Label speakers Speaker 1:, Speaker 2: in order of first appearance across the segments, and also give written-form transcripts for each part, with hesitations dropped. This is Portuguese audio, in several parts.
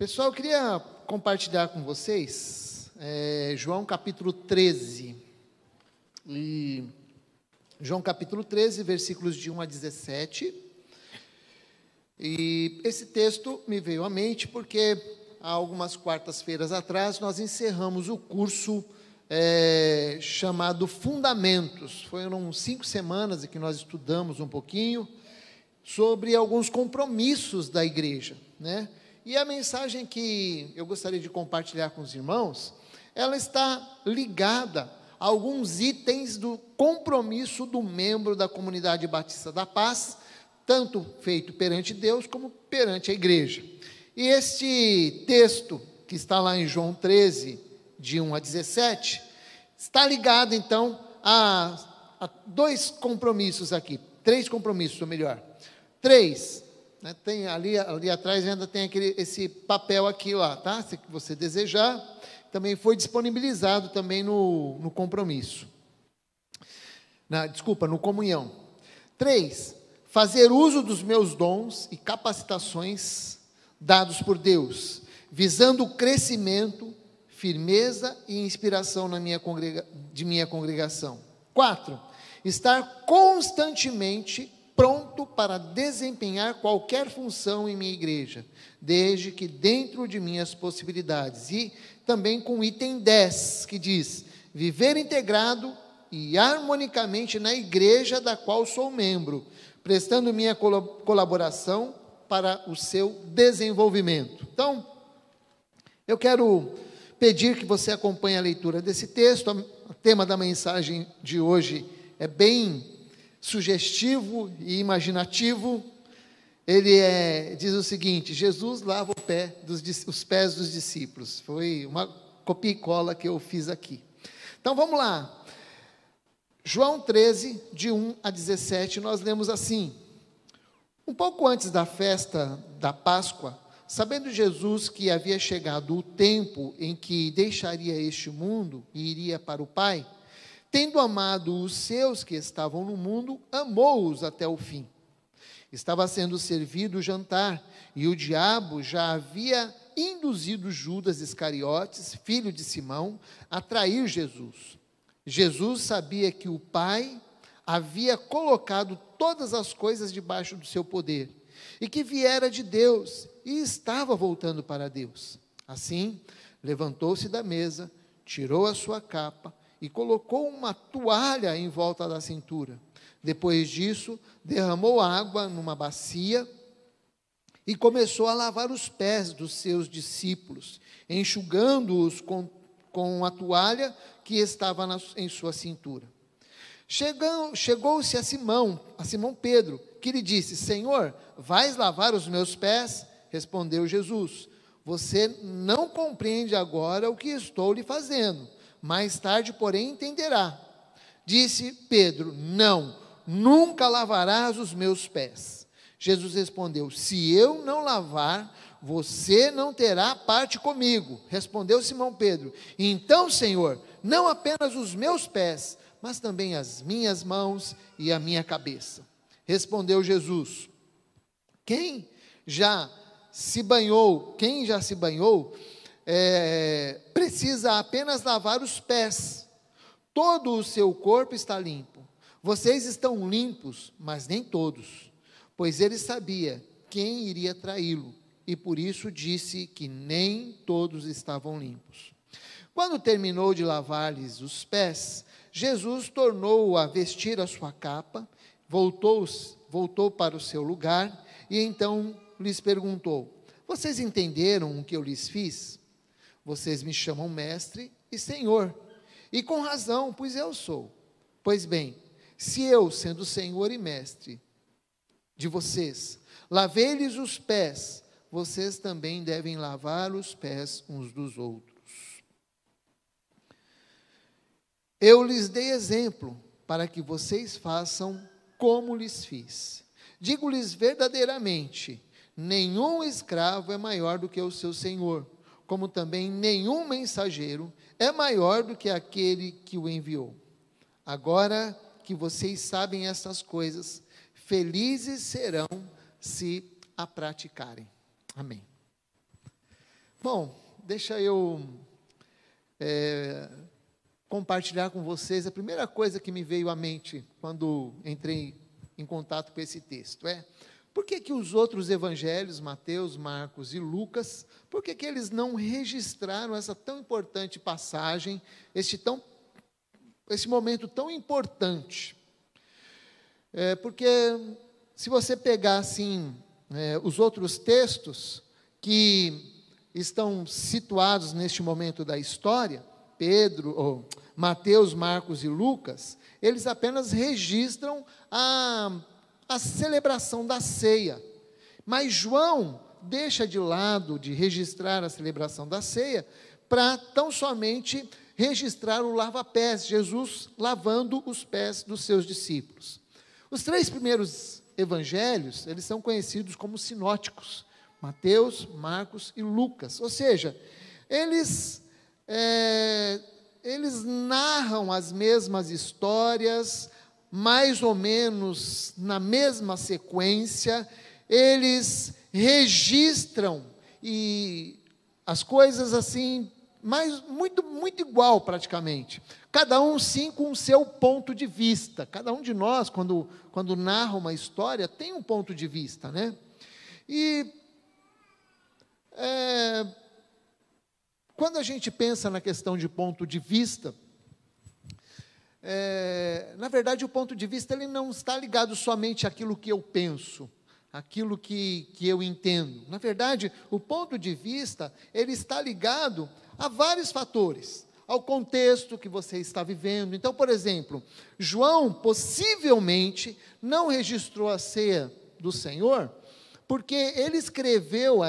Speaker 1: Pessoal, eu queria compartilhar com vocês João capítulo 13. E João capítulo 13, versículos de 1 a 17. E esse texto me veio à mente porque há algumas quartas-feiras atrás nós encerramos o curso chamado Fundamentos. Foram 5 semanas em que nós estudamos um pouquinho sobre alguns compromissos da igreja, né? E a mensagem que eu gostaria de compartilhar com os irmãos, ela está ligada a alguns itens do compromisso do membro da Comunidade Batista da Paz, tanto feito perante Deus como perante a igreja. E este texto, que está lá em João 13, de 1 a 17, está ligado então a 2 compromissos aqui, 3 compromissos, ou melhor, 3. Né, tem ali atrás ainda tem esse papel aqui lá, tá? Se você desejar, também foi disponibilizado também no compromisso. No comunhão. 3, fazer uso dos meus dons e capacitações dados por Deus, visando o crescimento, firmeza e inspiração de minha congregação. 4, estar constantemente pronto para desempenhar qualquer função em minha igreja, desde que dentro de minhas possibilidades. E também com o item 10, que diz, viver integrado e harmonicamente na igreja da qual sou membro, prestando minha colaboração para o seu desenvolvimento. Então, eu quero pedir que você acompanhe a leitura desse texto. O tema da mensagem de hoje é bem sugestivo e imaginativo. Ele diz o seguinte: Jesus lava os pés dos discípulos. Foi uma copia e cola que eu fiz aqui. Então vamos lá. João 13, de 1 a 17, nós lemos assim: um pouco antes da festa da Páscoa, sabendo Jesus que havia chegado o tempo em que deixaria este mundo e iria para o Pai, tendo amado os seus que estavam no mundo, amou-os até o fim. Estava sendo servido o jantar, e o diabo já havia induzido Judas Iscariotes, filho de Simão, a trair Jesus. Jesus sabia que o Pai havia colocado todas as coisas debaixo do seu poder, e que viera de Deus, e estava voltando para Deus. Assim, levantou-se da mesa, tirou a sua capa, e colocou uma toalha em volta da cintura. Depois disso, derramou água numa bacia e começou a lavar os pés dos seus discípulos, enxugando-os com a toalha que estava em sua cintura. Chegou-se a Simão Pedro, que lhe disse: Senhor, vais lavar os meus pés? Respondeu Jesus: você não compreende agora o que estou lhe fazendo. Mais tarde, porém, entenderá. Disse Pedro: não, nunca lavarás os meus pés. Jesus respondeu: se eu não lavar, você não terá parte comigo. Respondeu Simão Pedro: então, Senhor, não apenas os meus pés, mas também as minhas mãos e a minha cabeça. Respondeu Jesus: quem já se banhou, precisa apenas lavar os pés. Todo o seu corpo está limpo. Vocês estão limpos, mas nem todos. Pois ele sabia quem iria traí-lo, e por isso disse que nem todos estavam limpos. Quando terminou de lavar-lhes os pés, Jesus tornou a vestir a sua capa, voltou para o seu lugar, e então lhes perguntou: vocês entenderam o que eu lhes fiz? Vocês me chamam mestre e senhor, e com razão, pois eu sou. Pois bem, se eu, sendo senhor e mestre de vocês, lavei-lhes os pés, vocês também devem lavar os pés uns dos outros. Eu lhes dei exemplo, para que vocês façam como lhes fiz. Digo-lhes verdadeiramente, nenhum escravo é maior do que o seu senhor, como também nenhum mensageiro é maior do que aquele que o enviou. Agora que vocês sabem essas coisas, felizes serão se a praticarem. Amém. Bom, deixa eu compartilhar com vocês a primeira coisa que me veio à mente quando entrei em contato com esse texto. Por que os outros evangelhos, Mateus, Marcos e Lucas, por que eles não registraram essa tão importante passagem, esse momento tão importante? Porque se você pegar assim, os outros textos que estão situados neste momento da história, Mateus, Marcos e Lucas, eles apenas registram a celebração da ceia. Mas João deixa de lado de registrar a celebração da ceia para tão somente registrar o lava-pés, Jesus lavando os pés dos seus discípulos. Os 3 primeiros evangelhos, eles são conhecidos como sinóticos, Mateus, Marcos e Lucas, ou seja, eles narram as mesmas histórias, mais ou menos na mesma sequência, eles registram e as coisas assim, muito igual praticamente, cada um sim com o seu ponto de vista. Cada um de nós, quando narra uma história, tem um ponto de vista, né? E quando a gente pensa na questão de ponto de vista, na verdade o ponto de vista ele não está ligado somente àquilo que eu penso, aquilo que eu entendo. Na verdade, o ponto de vista, ele está ligado a vários fatores, ao contexto que você está vivendo. Então, por exemplo, João possivelmente não registrou a ceia do Senhor, porque ele escreveu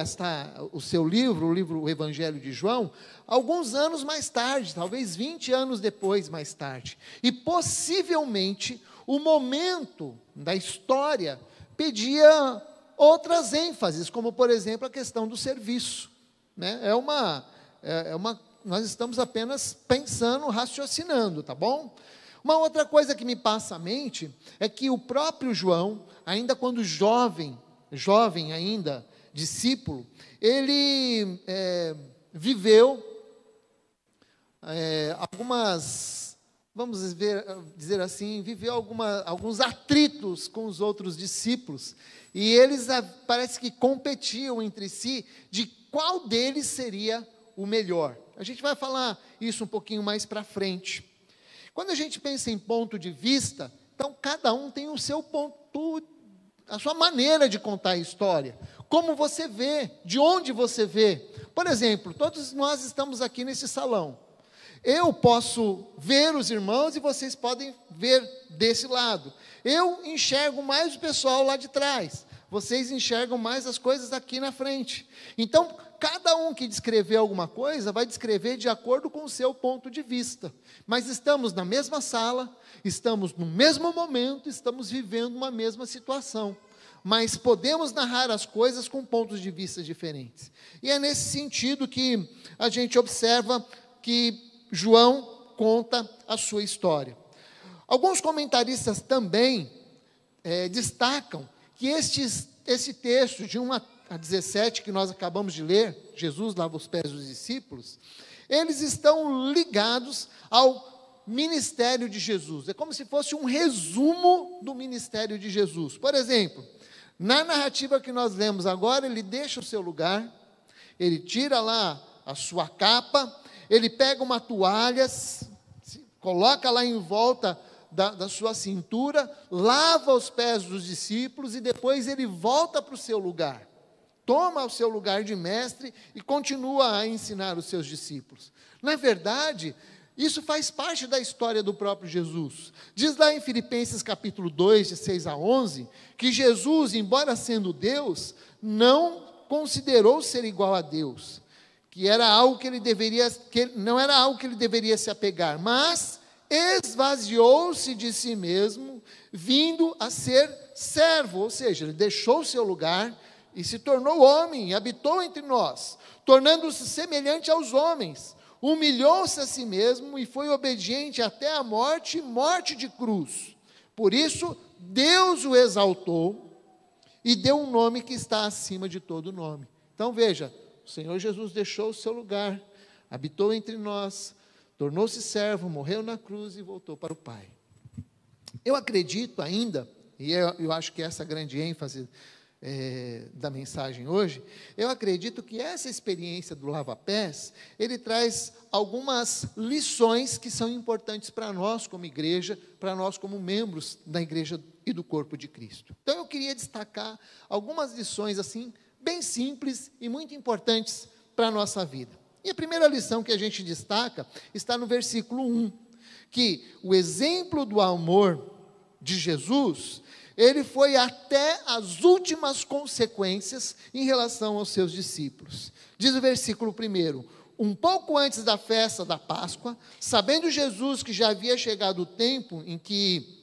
Speaker 1: o seu livro, o Evangelho de João, alguns anos mais tarde, talvez 20 anos depois, mais tarde. E possivelmente o momento da história pedia outras ênfases, como por exemplo a questão do serviço, né? Nós estamos apenas pensando, raciocinando, tá bom? Uma outra coisa que me passa à mente é que o próprio João, ainda quando jovem ainda, discípulo, ele viveu vamos dizer assim, viveu alguns atritos com os outros discípulos, e eles parece que competiam entre si de qual deles seria o melhor. A gente vai falar isso um pouquinho mais para frente. Quando a gente pensa em ponto de vista, então cada um tem o seu ponto, a sua maneira de contar a história, como você vê, de onde você vê. Por exemplo, todos nós estamos aqui nesse salão. Eu posso ver os irmãos e vocês podem ver desse lado. Eu enxergo mais o pessoal lá de trás. Vocês enxergam mais as coisas aqui na frente. Então, cada um que descrever alguma coisa vai descrever de acordo com o seu ponto de vista. Mas estamos na mesma sala, estamos no mesmo momento, estamos vivendo uma mesma situação. Mas podemos narrar as coisas com pontos de vista diferentes. E é nesse sentido que a gente observa que João conta a sua história. Alguns comentaristas também destacam que esse texto, de 1 a 17, que nós acabamos de ler, Jesus lava os pés dos discípulos, eles estão ligados ao ministério de Jesus. É como se fosse um resumo do ministério de Jesus. Por exemplo, na narrativa que nós lemos agora, ele deixa o seu lugar, ele tira lá a sua capa, ele pega uma toalha, coloca lá em volta da sua cintura, lava os pés dos discípulos e depois ele volta para o seu lugar. Toma o seu lugar de mestre e continua a ensinar os seus discípulos. Na verdade, isso faz parte da história do próprio Jesus. Diz lá em Filipenses capítulo 2, de 6 a 11, que Jesus, embora sendo Deus, não considerou ser igual a Deus, que era algo não era algo que ele deveria se apegar, mas esvaziou-se de si mesmo, vindo a ser servo, ou seja, ele deixou o seu lugar e se tornou homem, e habitou entre nós, tornando-se semelhante aos homens, humilhou-se a si mesmo e foi obediente até a morte, morte de cruz. Por isso, Deus o exaltou e deu um nome que está acima de todo nome. Então veja, O Senhor Jesus deixou o seu lugar, habitou entre nós, tornou-se servo, morreu na cruz e voltou para o Pai. Eu acredito ainda, e eu acho que essa é a grande ênfase da mensagem hoje, eu acredito que essa experiência do lava-pés, ele traz algumas lições que são importantes para nós como igreja, para nós como membros da igreja e do corpo de Cristo. Então eu queria destacar algumas lições assim, bem simples e muito importantes para a nossa vida. E a primeira lição que a gente destaca está no versículo 1, que o exemplo do amor de Jesus, ele foi até as últimas consequências em relação aos seus discípulos. Diz o versículo 1, um pouco antes da festa da Páscoa, sabendo Jesus que já havia chegado o tempo em que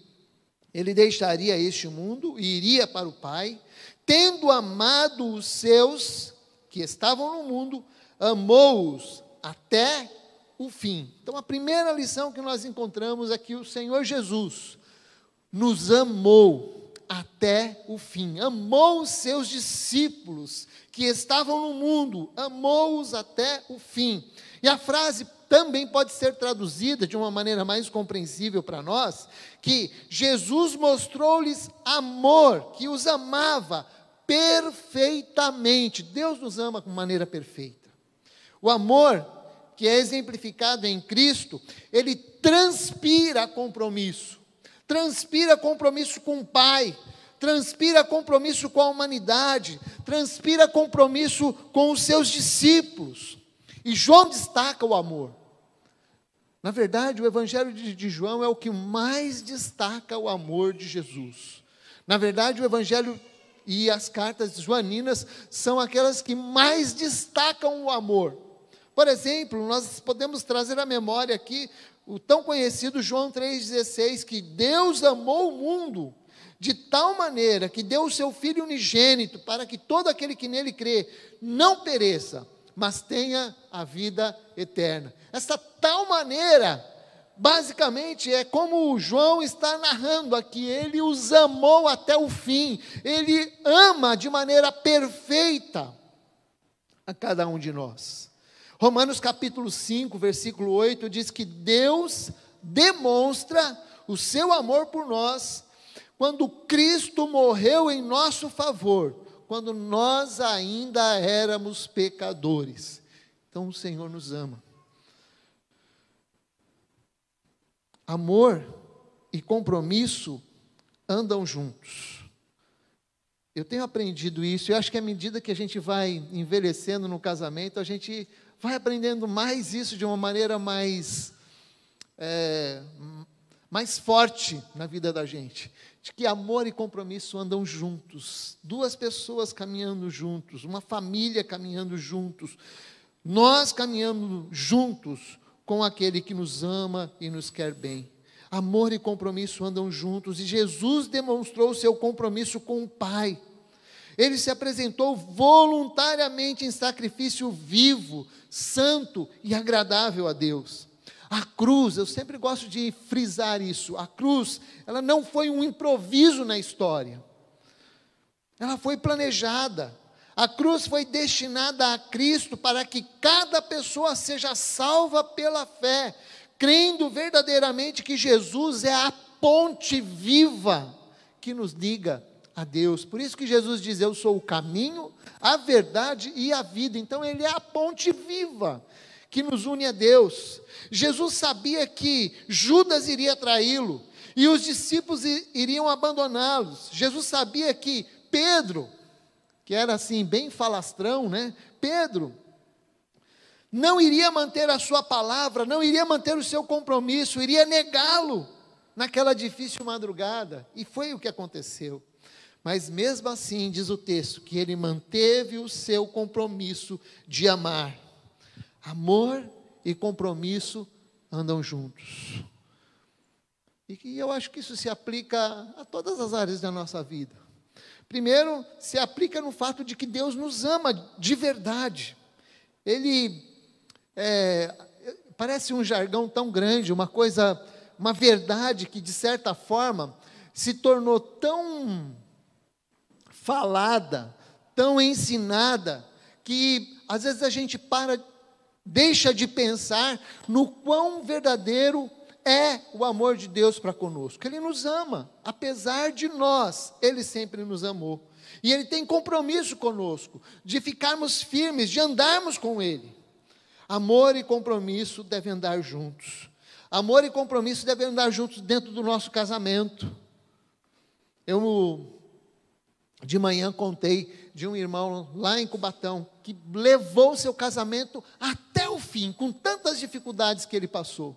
Speaker 1: ele deixaria este mundo e iria para o Pai, tendo amado os seus que estavam no mundo, amou-os até o fim. Então a primeira lição que nós encontramos é que o Senhor Jesus nos amou até o fim, amou os seus discípulos que estavam no mundo, amou-os até o fim. E a frase também pode ser traduzida de uma maneira mais compreensível para nós, que Jesus mostrou-lhes amor, que os amava perfeitamente. Deus nos ama de maneira perfeita. O amor que é exemplificado em Cristo, ele transpira compromisso com o Pai, transpira compromisso com a humanidade, transpira compromisso com os seus discípulos. E João destaca o amor. Na verdade, o Evangelho de João é o que mais destaca o amor de Jesus. Na verdade, o Evangelho e as cartas joaninas são aquelas que mais destacam o amor. Por exemplo, nós podemos trazer à memória aqui o tão conhecido João 3,16, que Deus amou o mundo de tal maneira que deu o seu Filho unigênito para que todo aquele que nele crê não pereça, mas tenha a vida eterna. Essa tal maneira, basicamente, é como o João está narrando aqui, ele os amou até o fim, ele ama de maneira perfeita a cada um de nós. Romanos capítulo 5, versículo 8, diz que Deus demonstra o seu amor por nós, quando Cristo morreu em nosso favor, quando nós ainda éramos pecadores. Então o Senhor nos ama. Amor e compromisso andam juntos. Eu tenho aprendido isso, e acho que à medida que a gente vai envelhecendo no casamento, a gente vai aprendendo mais isso de uma maneira mais forte na vida da gente. De que amor e compromisso andam juntos. Duas pessoas caminhando juntos, uma família caminhando juntos. Nós caminhando juntos com aquele que nos ama e nos quer bem. Amor e compromisso andam juntos, e Jesus demonstrou o seu compromisso com o Pai. Ele se apresentou voluntariamente em sacrifício vivo, santo e agradável a Deus. A cruz, eu sempre gosto de frisar isso, a cruz, ela não foi um improviso na história. Ela foi planejada. A cruz foi destinada a Cristo para que cada pessoa seja salva pela fé, crendo verdadeiramente que Jesus é a ponte viva que nos liga a Deus. Por isso que Jesus diz: eu sou o caminho, a verdade e a vida. Então ele é a ponte viva que nos une a Deus. Jesus sabia que Judas iria traí-lo e os discípulos iriam abandoná-los. Jesus sabia que Pedro, que era assim bem falastrão, né? Pedro não iria manter a sua palavra, não iria manter o seu compromisso, iria negá-lo naquela difícil madrugada. E foi o que aconteceu. Mas mesmo assim, diz o texto, que ele manteve o seu compromisso de amar. Amor e compromisso andam juntos. E eu acho que isso se aplica a todas as áreas da nossa vida. Primeiro, se aplica no fato de que Deus nos ama de verdade. Ele parece um jargão tão grande, uma verdade que de certa forma se tornou tão falada, tão ensinada, que às vezes a gente deixa de pensar no quão verdadeiro é o amor de Deus para conosco. Ele nos ama, apesar de nós, Ele sempre nos amou. E Ele tem compromisso conosco, de ficarmos firmes, de andarmos com Ele. Amor e compromisso devem andar juntos. Amor e compromisso devem andar juntos dentro do nosso casamento. Eu, de manhã, contei de um irmão lá em Cubatão, que levou seu casamento até o fim, com tantas dificuldades que ele passou,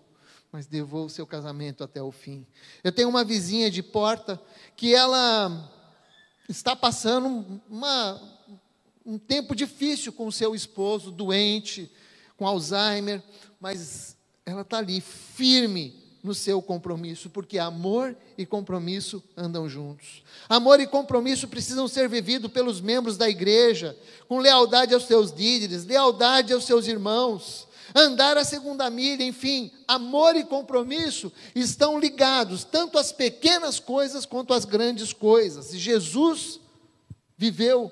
Speaker 1: mas levou seu casamento até o fim. Eu tenho uma vizinha de porta, que ela está passando um tempo difícil com o seu esposo, doente, com Alzheimer, mas ela está ali, firme no seu compromisso, porque amor e compromisso andam juntos. Amor e compromisso precisam ser vividos pelos membros da igreja, com lealdade aos seus líderes, lealdade aos seus irmãos, andar a segunda milha, enfim, amor e compromisso estão ligados, tanto às pequenas coisas quanto às grandes coisas, e Jesus viveu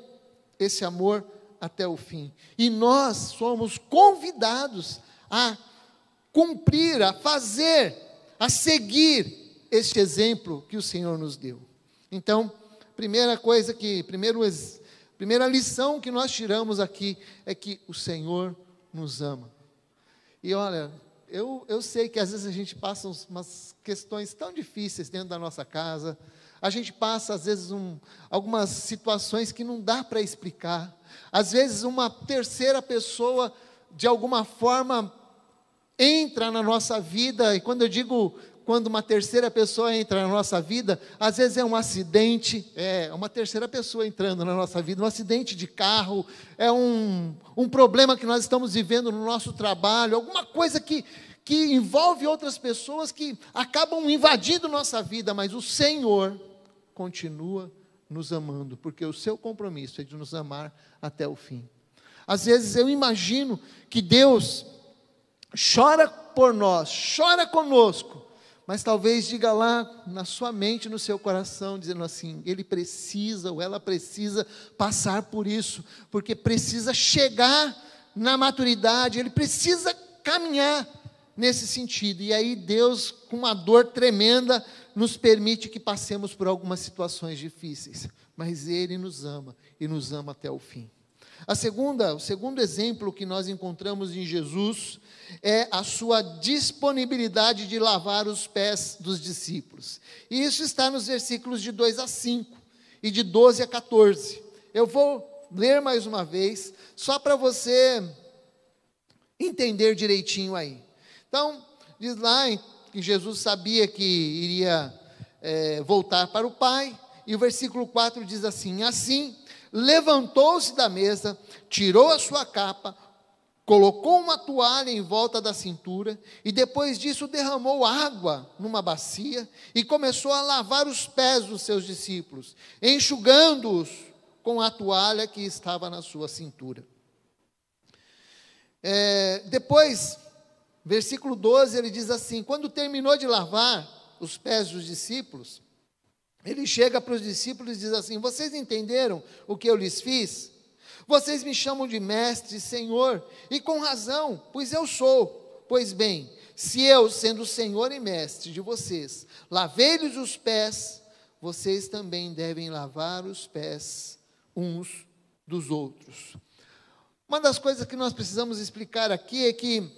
Speaker 1: esse amor até o fim, e nós somos convidados a cumprir, a fazer, a seguir este exemplo que o Senhor nos deu. Então, primeira lição que nós tiramos aqui é que o Senhor nos ama. E olha, eu sei que às vezes a gente passa umas questões tão difíceis dentro da nossa casa, a gente passa às vezes algumas situações que não dá para explicar, às vezes uma terceira pessoa de alguma forma entra na nossa vida, e quando eu digo quando uma terceira pessoa entra na nossa vida, às vezes é um acidente, é uma terceira pessoa entrando na nossa vida, um acidente de carro, é um problema que nós estamos vivendo no nosso trabalho, alguma coisa que envolve outras pessoas que acabam invadindo nossa vida, mas o Senhor continua nos amando, porque o seu compromisso é de nos amar até o fim. Às vezes eu imagino que Deus chora por nós, chora conosco, mas talvez diga lá na sua mente, no seu coração, dizendo assim, ele precisa ou ela precisa passar por isso, porque precisa chegar na maturidade, ele precisa caminhar nesse sentido, e aí Deus, com uma dor tremenda, nos permite que passemos por algumas situações difíceis, mas Ele nos ama, e nos ama até o fim. O segundo exemplo que nós encontramos em Jesus é a sua disponibilidade de lavar os pés dos discípulos. E isso está nos versículos de 2 a 5 e de 12 a 14. Eu vou ler mais uma vez, só para você entender direitinho aí. Então, diz lá que Jesus sabia que iria voltar para o Pai, e o versículo 4 diz assim: assim, levantou-se da mesa, tirou a sua capa, colocou uma toalha em volta da cintura, e depois disso derramou água numa bacia, e começou a lavar os pés dos seus discípulos, enxugando-os com a toalha que estava na sua cintura. Depois, versículo 12, ele diz assim: quando terminou de lavar os pés dos discípulos, ele chega para os discípulos e diz assim: vocês entenderam o que eu lhes fiz? Vocês me chamam de mestre e senhor, e com razão, pois eu sou. Pois bem, se eu, sendo senhor e mestre de vocês, lavei-lhes os pés, vocês também devem lavar os pés uns dos outros. Uma das coisas que nós precisamos explicar aqui é que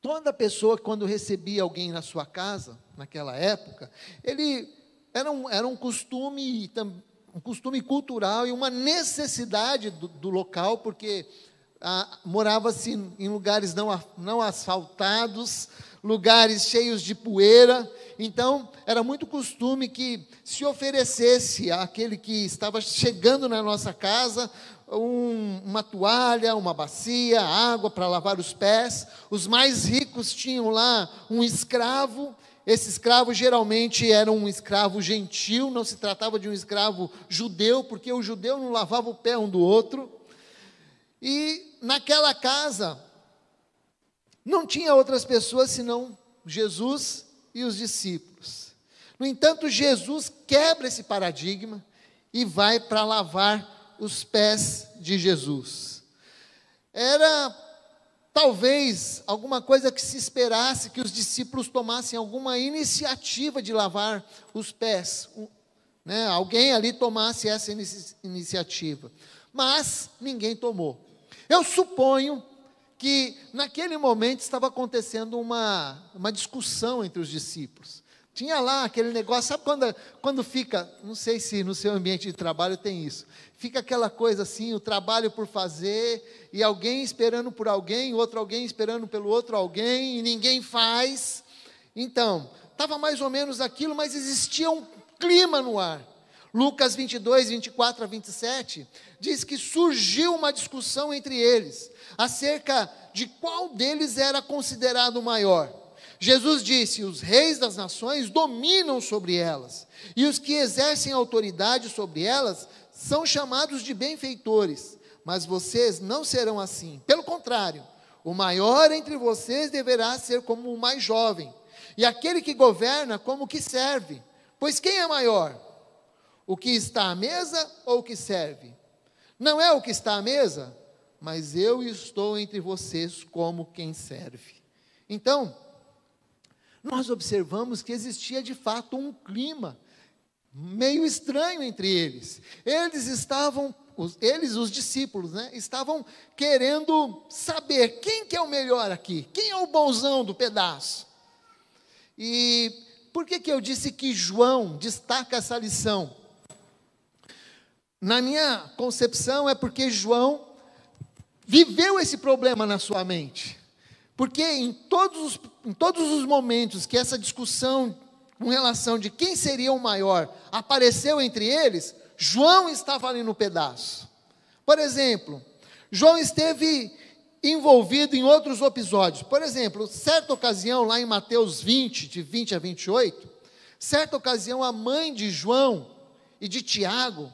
Speaker 1: toda pessoa, quando recebia alguém na sua casa, naquela época, era um costume cultural e uma necessidade do local, porque morava-se em lugares não asfaltados, lugares cheios de poeira. Então, era muito costume que se oferecesse àquele que estava chegando na nossa casa uma toalha, uma bacia, água para lavar os pés. Os mais ricos tinham lá um escravo. Esse escravo geralmente era um escravo gentil, não se tratava de um escravo judeu, porque o judeu não lavava o pé um do outro. E naquela casa não tinha outras pessoas senão Jesus e os discípulos. No entanto, Jesus quebra esse paradigma e vai para lavar os pés de Jesus. era talvez alguma coisa que se esperasse que os discípulos tomassem alguma iniciativa de lavar os pés, né? Alguém ali tomasse essa iniciativa, mas ninguém tomou. Eu suponho que naquele momento estava acontecendo uma discussão entre os discípulos. Tinha lá aquele negócio, sabe quando fica, não sei se no seu ambiente de trabalho tem isso, fica aquela coisa assim, o trabalho por fazer, e alguém esperando por alguém, outro alguém esperando pelo outro alguém, e ninguém faz. Então, estava mais ou menos aquilo, mas existia um clima no ar. Lucas 22, 24 a 27, diz que surgiu uma discussão entre eles, acerca de qual deles era considerado o maior. Jesus disse: os reis das nações dominam sobre elas, e os que exercem autoridade sobre elas são chamados de benfeitores, mas vocês não serão assim. Pelo contrário, o maior entre vocês deverá ser como o mais jovem, e aquele que governa como o que serve. Pois quem é maior? O que está à mesa ou o que serve? Não é o que está à mesa, mas eu estou entre vocês como quem serve. Então, nós observamos que existia de fato um clima meio estranho entre eles. Os discípulos, né, estavam querendo saber quem que é o melhor aqui, quem é o bonzão do pedaço. E por que eu disse que João destaca essa lição? Na minha concepção é porque João viveu esse problema na sua mente. Porque em todos os momentos que essa discussão com relação de quem seria o maior apareceu entre eles, João estava ali no pedaço. Por exemplo, João esteve envolvido em outros episódios. Por exemplo, certa ocasião, lá em Mateus 20, de 20 a 28, certa ocasião a mãe de João e de Tiago,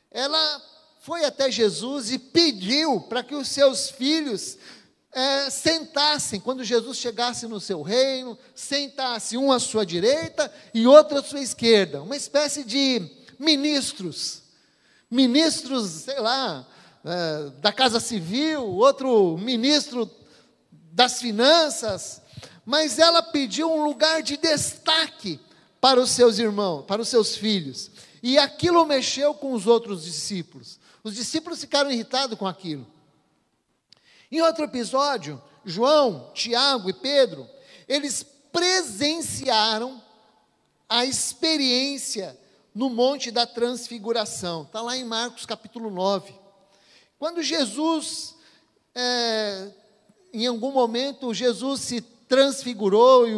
Speaker 1: ela foi até Jesus e pediu para que os seus filhos sentassem, quando Jesus chegasse no seu reino, sentasse um à sua direita e outro à sua esquerda, uma espécie de ministros, sei lá, da Casa Civil, outro ministro das Finanças, mas ela pediu um lugar de destaque para os seus irmãos, para os seus filhos, e aquilo mexeu com os outros discípulos. Os discípulos ficaram irritados com aquilo. Em outro episódio, João, Tiago e Pedro, eles presenciaram a experiência no Monte da Transfiguração. Está lá em Marcos capítulo 9. Quando Jesus, em algum momento, Jesus se transfigurou e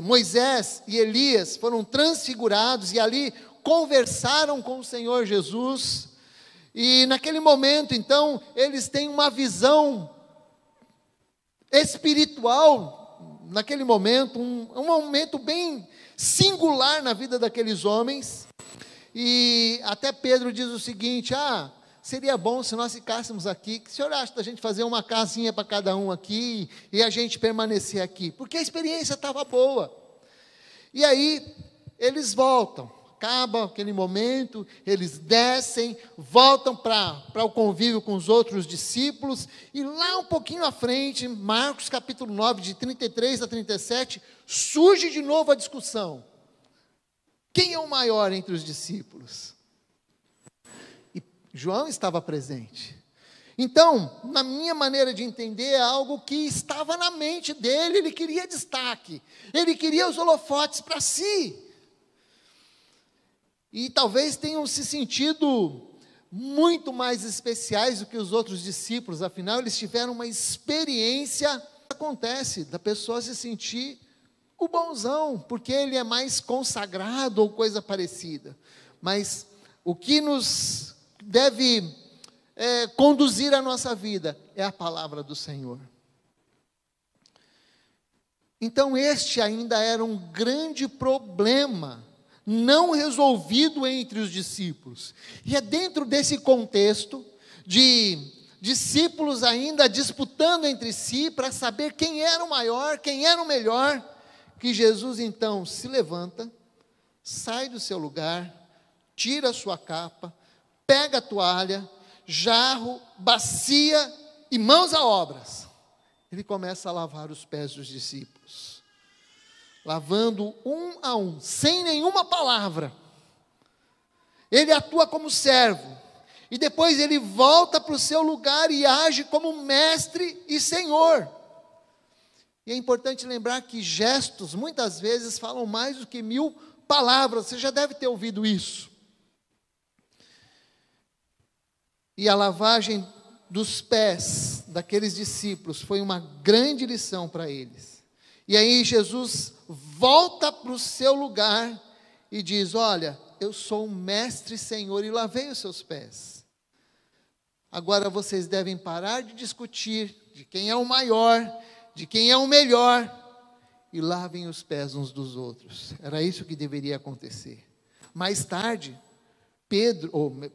Speaker 1: Moisés e Elias foram transfigurados e ali conversaram com o Senhor Jesus. E naquele momento, então, eles têm uma visão espiritual, naquele momento, um momento bem singular na vida daqueles homens. E até Pedro diz o seguinte: seria bom se nós ficássemos aqui. O que o senhor acha da gente fazer uma casinha para cada um aqui e a gente permanecer aqui? Porque a experiência estava boa. E aí, eles voltam. Acaba aquele momento, eles descem, voltam para o convívio com os outros discípulos, e lá um pouquinho à frente, Marcos capítulo 9, de 33 a 37, surge de novo a discussão. Quem é o maior entre os discípulos? E João estava presente. Então, na minha maneira de entender, é algo que estava na mente dele, ele queria destaque, ele queria os holofotes para si. E talvez tenham se sentido muito mais especiais do que os outros discípulos, afinal eles tiveram uma experiência. Acontece da pessoa se sentir o bonzão, porque ele é mais consagrado ou coisa parecida. Mas o que nos deve conduzir a nossa vida é a palavra do Senhor. Então este ainda era um grande problema não resolvido entre os discípulos. E é dentro desse contexto de discípulos ainda disputando entre si para saber quem era o maior, quem era o melhor, que Jesus então se levanta, sai do seu lugar, tira a sua capa, pega a toalha, jarro, bacia e mãos à obras. Ele começa a lavar os pés dos discípulos, lavando um a um, sem nenhuma palavra. Ele atua como servo, e depois ele volta para o seu lugar e age como mestre e senhor. E é importante lembrar que gestos, muitas vezes, falam mais do que 1000 palavras. Você já deve ter ouvido isso. E a lavagem dos pés daqueles discípulos foi uma grande lição para eles. E aí Jesus volta para o seu lugar e diz: olha, eu sou um mestre e senhor e lavei os seus pés. Agora vocês devem parar de discutir de quem é o maior, de quem é o melhor, e lavem os pés uns dos outros. Era isso que deveria acontecer. Mais tarde,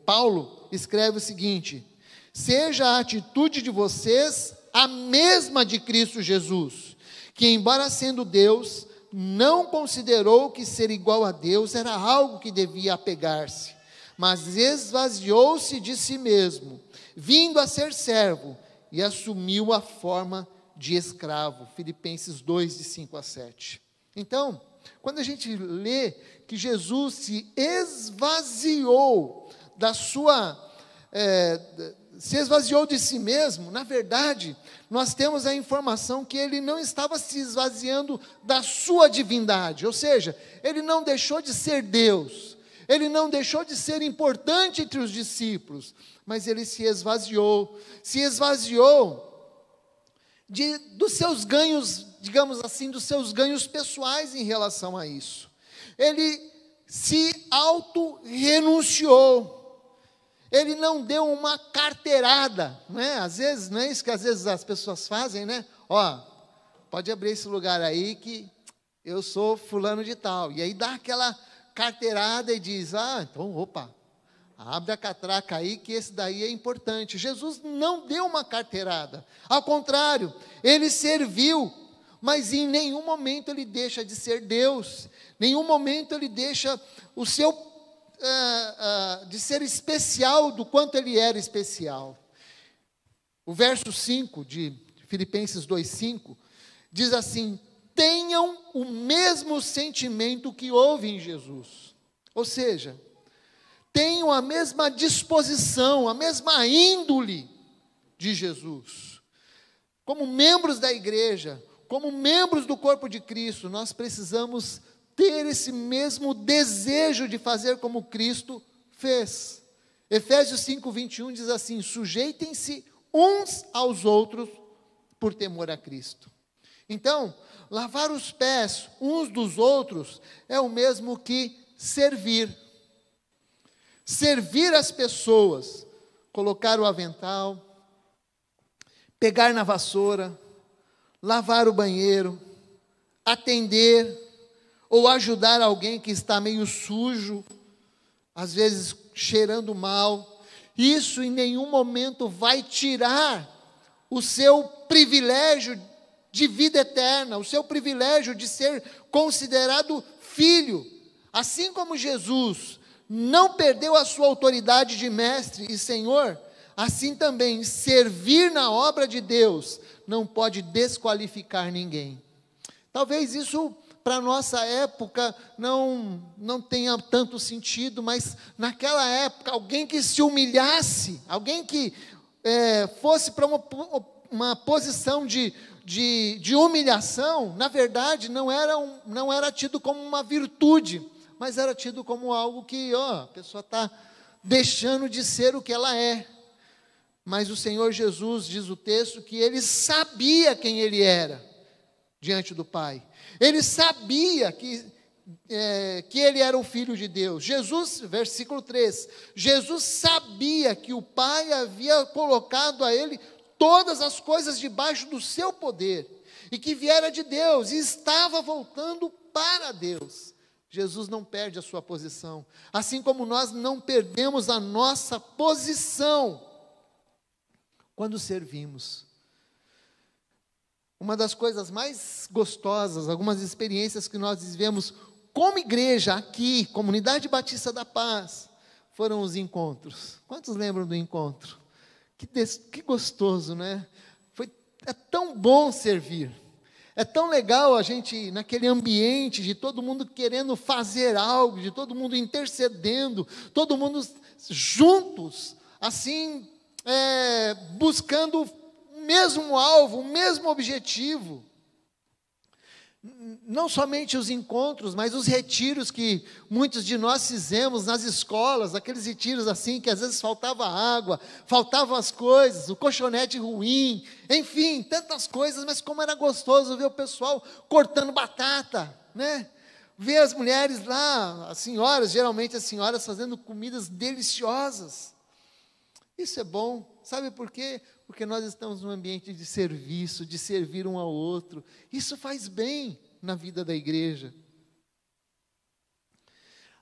Speaker 1: Paulo escreve o seguinte: seja a atitude de vocês a mesma de Cristo Jesus, que embora sendo Deus, não considerou que ser igual a Deus era algo que devia apegar-se, mas esvaziou-se de si mesmo, vindo a ser servo, e assumiu a forma de escravo. Filipenses 2, de 5 a 7. Então, quando a gente lê que Jesus se esvaziou se esvaziou de si mesmo, na verdade, nós temos a informação que ele não estava se esvaziando da sua divindade, ou seja, ele não deixou de ser Deus, ele não deixou de ser importante entre os discípulos, mas ele se esvaziou dos seus ganhos, digamos assim, dos seus ganhos pessoais em relação a isso. Ele se auto-renunciou. Ele não deu uma carteirada, né? Às vezes, não é isso que às vezes as pessoas fazem, né? Ó, pode abrir esse lugar aí que eu sou fulano de tal. E aí dá aquela carteirada e diz: então, opa, abre a catraca aí que esse daí é importante. Jesus não deu uma carteirada. Ao contrário, ele serviu, mas em nenhum momento ele deixa de ser Deus. Nenhum momento ele deixa o seu de ser especial do quanto ele era especial. O verso 5 de Filipenses 2:5 diz assim: tenham o mesmo sentimento que houve em Jesus. Ou seja, tenham a mesma disposição, a mesma índole de Jesus. Como membros da igreja, como membros do corpo de Cristo, nós precisamos ter esse mesmo desejo de fazer como Cristo fez. Efésios 5:21 diz assim: sujeitem-se uns aos outros por temor a Cristo. Então, lavar os pés uns dos outros é o mesmo que servir. Servir as pessoas, colocar o avental, pegar na vassoura, lavar o banheiro, atender ou ajudar alguém que está meio sujo, às vezes cheirando mal. Isso em nenhum momento vai tirar o seu privilégio de vida eterna, o seu privilégio de ser considerado filho. Assim como Jesus não perdeu a sua autoridade de mestre e senhor, assim também servir na obra de Deus não pode desqualificar ninguém. Talvez isso para a nossa época não tenha tanto sentido, mas naquela época, alguém que se humilhasse, alguém que fosse para uma posição de humilhação, na verdade não era tido como uma virtude, mas era tido como algo que a pessoa está deixando de ser o que ela é. Mas o Senhor Jesus, diz o texto, que ele sabia quem ele era diante do Pai. Ele sabia que ele era o Filho de Deus. Jesus, versículo 3, Jesus sabia que o Pai havia colocado a ele todas as coisas debaixo do seu poder, e que viera de Deus, e estava voltando para Deus. Jesus não perde a sua posição, assim como nós não perdemos a nossa posição quando servimos. Uma das coisas mais gostosas, algumas experiências que nós vivemos como igreja aqui, Comunidade Batista da Paz, foram os encontros. Quantos lembram do encontro? Que gostoso, né? É tão bom servir. É tão legal a gente, naquele ambiente de todo mundo querendo fazer algo, de todo mundo intercedendo, todo mundo juntos, assim, buscando o mesmo alvo, o mesmo objetivo. Não somente os encontros, mas os retiros que muitos de nós fizemos nas escolas, aqueles retiros assim, que às vezes faltava água, faltavam as coisas, o colchonete ruim, enfim, tantas coisas, mas como era gostoso ver o pessoal cortando batata, né? Ver as mulheres lá, as senhoras, geralmente as senhoras fazendo comidas deliciosas. Isso é bom, sabe por quê? Porque nós estamos num ambiente de serviço, de servir um ao outro. Isso faz bem na vida da igreja.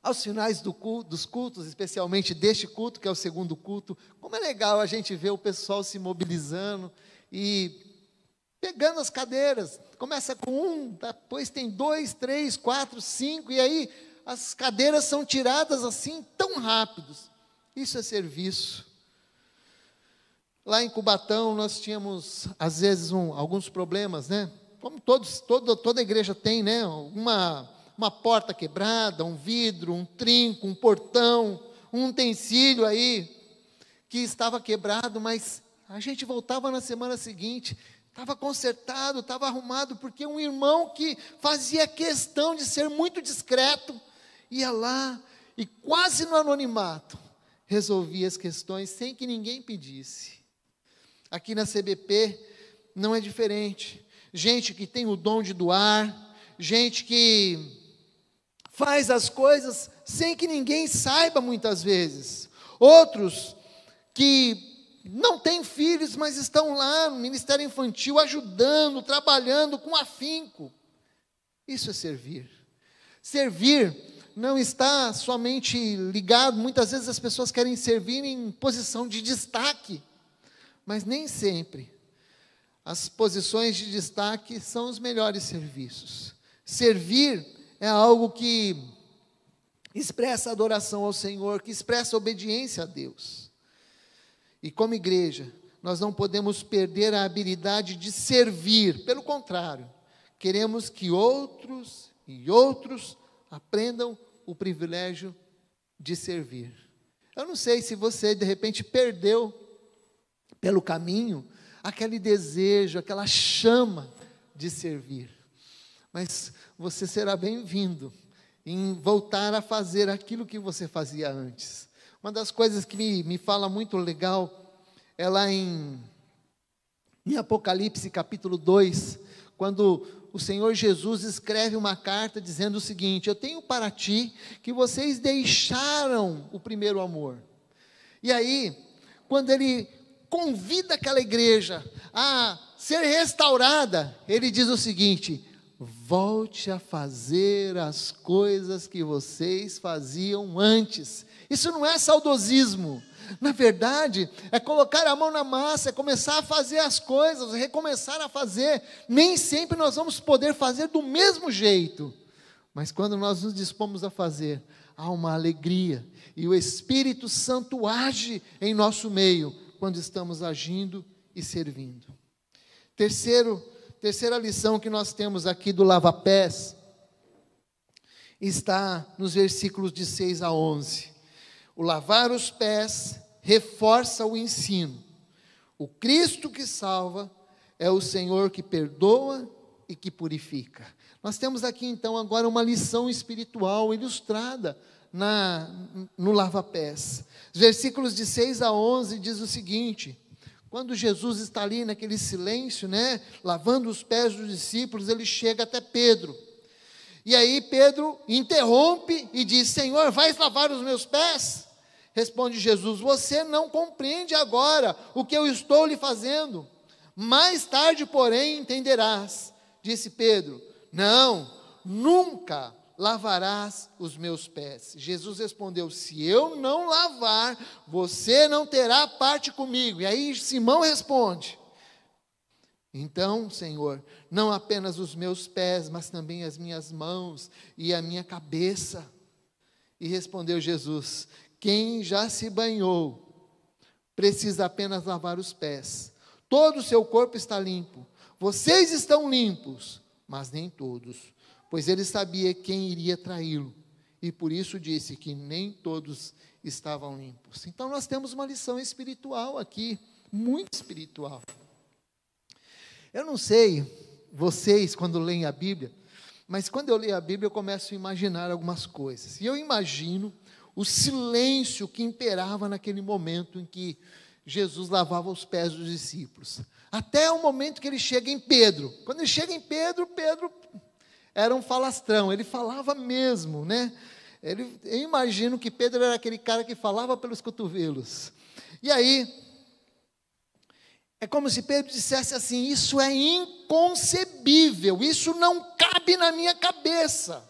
Speaker 1: Aos finais dos cultos, especialmente deste culto, que é o segundo culto, como é legal a gente ver o pessoal se mobilizando e pegando as cadeiras. Começa com um, depois tem 2, 3, 4, 5, e aí as cadeiras são tiradas assim, tão rápidos. Isso é serviço. Lá em Cubatão, nós tínhamos, às vezes, alguns problemas, né? Como toda igreja tem, né? Uma porta quebrada, um vidro, um trinco, um portão, um utensílio aí, que estava quebrado, mas a gente voltava na semana seguinte, estava consertado, estava arrumado, porque um irmão que fazia questão de ser muito discreto, ia lá e quase no anonimato, resolvia as questões sem que ninguém pedisse. Aqui na CBP não é diferente. Gente que tem o dom de doar, gente que faz as coisas sem que ninguém saiba muitas vezes. Outros que não têm filhos, mas estão lá no Ministério Infantil ajudando, trabalhando com afinco. Isso é servir. Servir não está somente ligado, muitas vezes as pessoas querem servir em posição de destaque, mas nem sempre as posições de destaque são os melhores serviços. Servir é algo que expressa adoração ao Senhor, que expressa obediência a Deus. E como igreja, nós não podemos perder a habilidade de servir, pelo contrário, queremos que outros e outros aprendam o privilégio de servir. Eu não sei se você de repente perdeu pelo caminho, aquele desejo, aquela chama de servir. Mas você será bem-vindo em voltar a fazer aquilo que você fazia antes. Uma das coisas que me fala muito legal é lá em Apocalipse capítulo 2, quando o Senhor Jesus escreve uma carta dizendo o seguinte: eu tenho para ti que vocês deixaram o primeiro amor. E aí, quando ele convida aquela igreja a ser restaurada, ele diz o seguinte: volte a fazer as coisas que vocês faziam antes. Isso não é saudosismo, na verdade, é colocar a mão na massa, é começar a fazer as coisas, recomeçar a fazer. Nem sempre nós vamos poder fazer do mesmo jeito, mas quando nós nos dispomos a fazer, há uma alegria, e o Espírito Santo age em nosso meio, quando estamos agindo e servindo. Terceira lição que nós temos aqui do lava-pés, está nos versículos de 6 a 11. O lavar os pés reforça o ensino. O Cristo que salva é o Senhor que perdoa e que purifica. Nós temos aqui então agora uma lição espiritual ilustrada no lava-pés. Os versículos de 6 a 11 diz o seguinte: quando Jesus está ali naquele silêncio, né, lavando os pés dos discípulos, ele chega até Pedro. E aí Pedro interrompe e diz: Senhor, vais lavar os meus pés? Responde Jesus: você não compreende agora o que eu estou lhe fazendo. Mais tarde, porém, entenderás. Disse Pedro: não, nunca lavarás os meus pés. Jesus respondeu: se eu não lavar, você não terá parte comigo. E aí Simão responde: então, Senhor, não apenas os meus pés, mas também as minhas mãos e a minha cabeça. E respondeu Jesus: quem já se banhou precisa apenas lavar os pés. Todo o seu corpo está limpo. Vocês estão limpos, mas nem todos, pois ele sabia quem iria traí-lo, e por isso disse que nem todos estavam limpos. Então nós temos uma lição espiritual aqui, muito espiritual. Eu não sei, vocês quando leem a Bíblia, mas quando eu leio a Bíblia eu começo a imaginar algumas coisas, e eu imagino o silêncio que imperava naquele momento em que Jesus lavava os pés dos discípulos, até o momento que ele chega em Pedro. Quando ele chega em Pedro, Pedro era um falastrão, ele falava mesmo, né? Eu imagino que Pedro era aquele cara que falava pelos cotovelos. E aí, é como se Pedro dissesse assim: isso é inconcebível, isso não cabe na minha cabeça.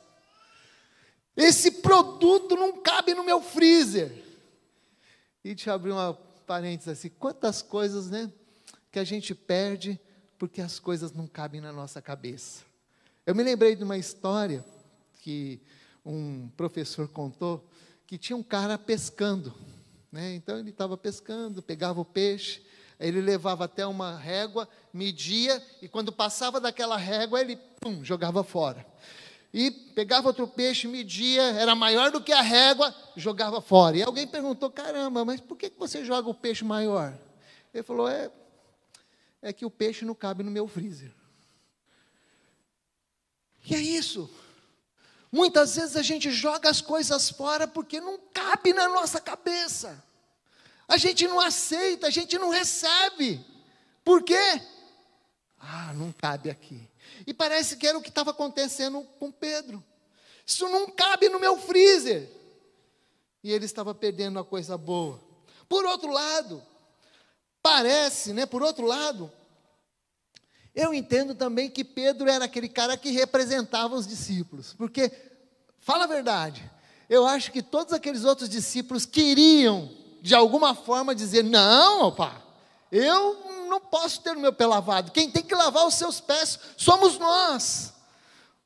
Speaker 1: Esse produto não cabe no meu freezer. E deixa eu abrir uma parênteses assim, quantas coisas, né, que a gente perde porque as coisas não cabem na nossa cabeça. Eu me lembrei de uma história que um professor contou, que tinha um cara pescando, né? Então ele estava pescando, pegava o peixe, ele levava até uma régua, media, e quando passava daquela régua, ele jogava fora. E pegava outro peixe, media, era maior do que a régua, jogava fora. E alguém perguntou: caramba, mas por que você joga o peixe maior? Ele falou: é que o peixe não cabe no meu freezer. E é isso. Muitas vezes a gente joga as coisas fora porque não cabe na nossa cabeça. A gente não aceita, a gente não recebe. Por quê? Não cabe aqui. E parece que era o que estava acontecendo com Pedro. Isso não cabe no meu freezer. E ele estava perdendo a coisa boa. Por outro lado, eu entendo também que Pedro era aquele cara que representava os discípulos. Porque, fala a verdade, eu acho que todos aqueles outros discípulos queriam, de alguma forma, dizer: não, opa, eu não posso ter o meu pé lavado. Quem tem que lavar os seus pés somos nós.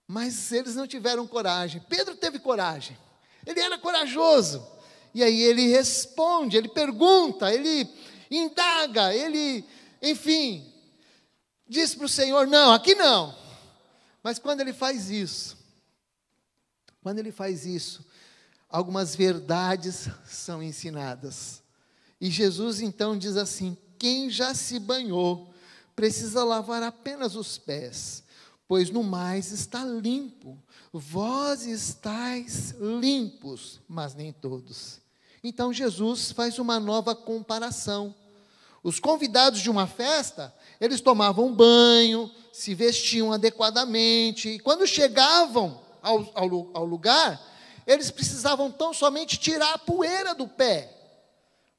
Speaker 1: Mas eles não tiveram coragem. Pedro teve coragem. Ele era corajoso. E aí ele responde, ele pergunta, ele indaga, ele, enfim, diz para o Senhor: não, aqui não. Mas quando ele faz isso, algumas verdades são ensinadas. E Jesus então diz assim: quem já se banhou precisa lavar apenas os pés, pois no mais está limpo. Vós estáis limpos, mas nem todos. Então Jesus faz uma nova comparação. Os convidados de uma festa, eles tomavam banho, se vestiam adequadamente, e quando chegavam ao lugar, eles precisavam tão somente tirar a poeira do pé,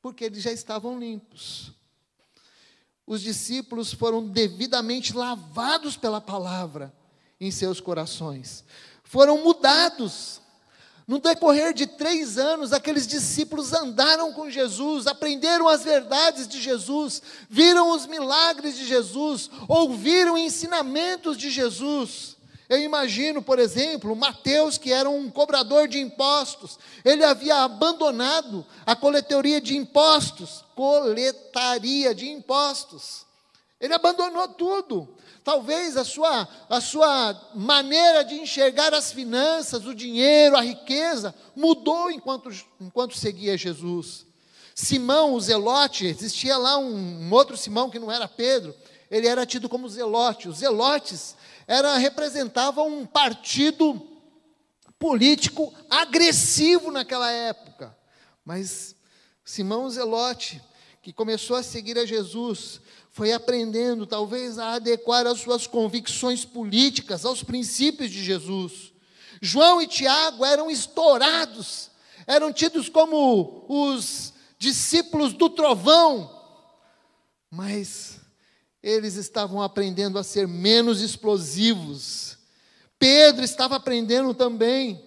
Speaker 1: porque eles já estavam limpos. Os discípulos foram devidamente lavados pela palavra em seus corações, foram mudados. No decorrer de 3 anos, aqueles discípulos andaram com Jesus, aprenderam as verdades de Jesus, viram os milagres de Jesus, ouviram ensinamentos de Jesus. Eu imagino, por exemplo, Mateus, que era um cobrador de impostos, ele havia abandonado a coletaria de impostos, ele abandonou tudo. Talvez a sua maneira de enxergar as finanças, o dinheiro, a riqueza, mudou enquanto seguia Jesus. Simão, o Zelote, existia lá um outro Simão que não era Pedro, ele era tido como Zelote. Os Zelotes representavam um partido político agressivo naquela época. Mas Simão o Zelote, que começou a seguir a Jesus, foi aprendendo talvez a adequar as suas convicções políticas aos princípios de Jesus. João e Tiago eram estourados, eram tidos como os discípulos do trovão, mas eles estavam aprendendo a ser menos explosivos. Pedro estava aprendendo também,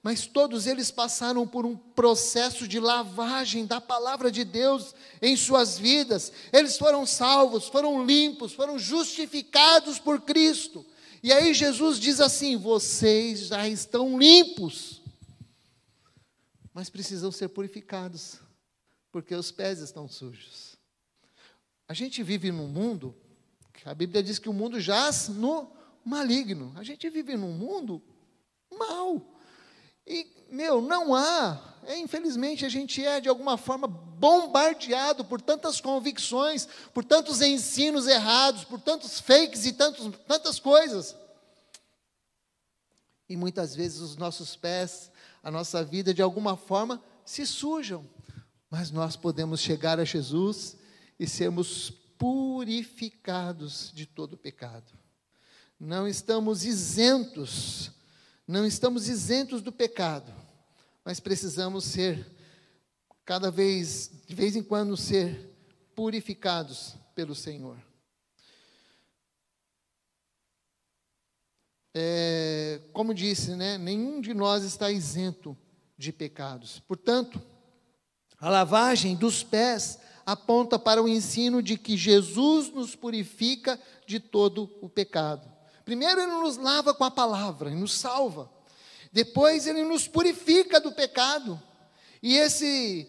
Speaker 1: mas todos eles passaram por um processo de lavagem da palavra de Deus em suas vidas. Eles foram salvos, foram limpos, foram justificados por Cristo. E aí Jesus diz assim: vocês já estão limpos. mas precisam ser purificados, porque os pés estão sujos. A gente vive num mundo, que a Bíblia diz que o mundo jaz no maligno. A gente vive num mundo mau. E, não há, infelizmente a gente é de alguma forma bombardeado por tantas convicções, por tantos ensinos errados, por tantos fakes e tantas coisas. E muitas vezes os nossos pés, a nossa vida de alguma forma se sujam. Mas nós podemos chegar a Jesus e sermos purificados de todo pecado. Não estamos isentos do pecado, mas precisamos ser, de vez em quando, ser purificados pelo Senhor. Como disse, nenhum de nós está isento de pecados. Portanto, a lavagem dos pés aponta para o ensino de que Jesus nos purifica de todo o pecado. Primeiro, Ele nos lava com a palavra e nos salva. Depois, Ele nos purifica do pecado. E esse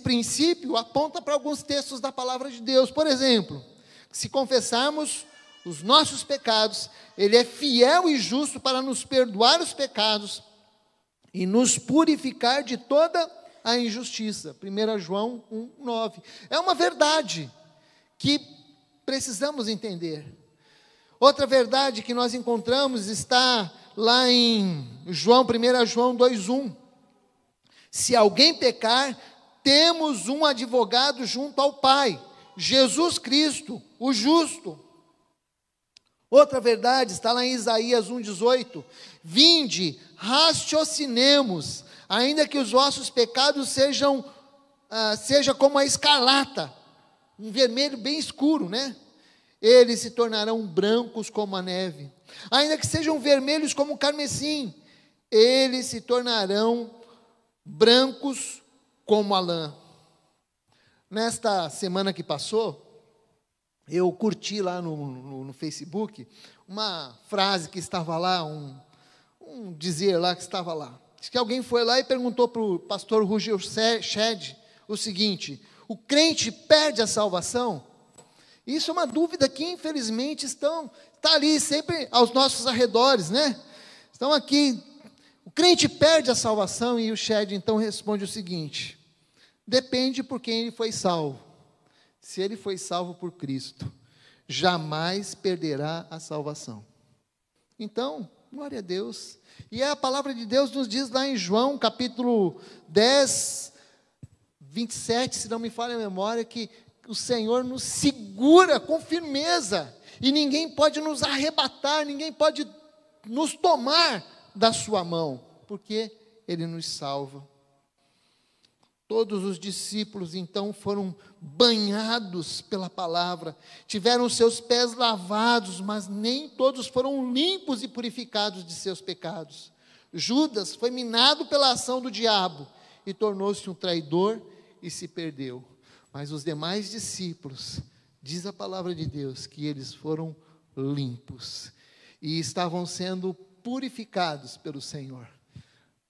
Speaker 1: princípio aponta para alguns textos da palavra de Deus. Por exemplo, se confessarmos os nossos pecados, Ele é fiel e justo para nos perdoar os pecados e nos purificar de toda a injustiça. 1 João 1,9. É uma verdade que precisamos entender. Outra verdade que nós encontramos está lá em 1 João 2,1. Se alguém pecar, temos um advogado junto ao Pai, Jesus Cristo, o justo. Outra verdade está lá em Isaías 1,18. Vinde, raciocinemos, ainda que os vossos pecados seja como a escarlata, um vermelho bem escuro, Eles se tornarão brancos como a neve. Ainda que sejam vermelhos como o carmesim, eles se tornarão brancos como a lã. Nesta semana que passou, eu curti lá no Facebook uma frase que estava lá, um dizer lá que estava lá. Diz que alguém foi lá e perguntou para o pastor Rugel Shed o seguinte: o crente perde a salvação? Isso é uma dúvida que infelizmente está ali sempre aos nossos arredores, Estão aqui, o crente perde a salvação? E o Shed então responde o seguinte: depende por quem ele foi salvo. Se ele foi salvo por Cristo, jamais perderá a salvação. Então, glória a Deus. E a palavra de Deus nos diz lá em João, capítulo 10, 27, se não me falha a memória, que o Senhor nos segura com firmeza, e ninguém pode nos arrebatar, ninguém pode nos tomar da sua mão, porque Ele nos salva. Todos os discípulos, então, foram banhados pela palavra, tiveram seus pés lavados, mas nem todos foram limpos e purificados de seus pecados. Judas foi minado pela ação do diabo e tornou-se um traidor e se perdeu. Mas os demais discípulos, diz a palavra de Deus, que eles foram limpos e estavam sendo purificados pelo Senhor.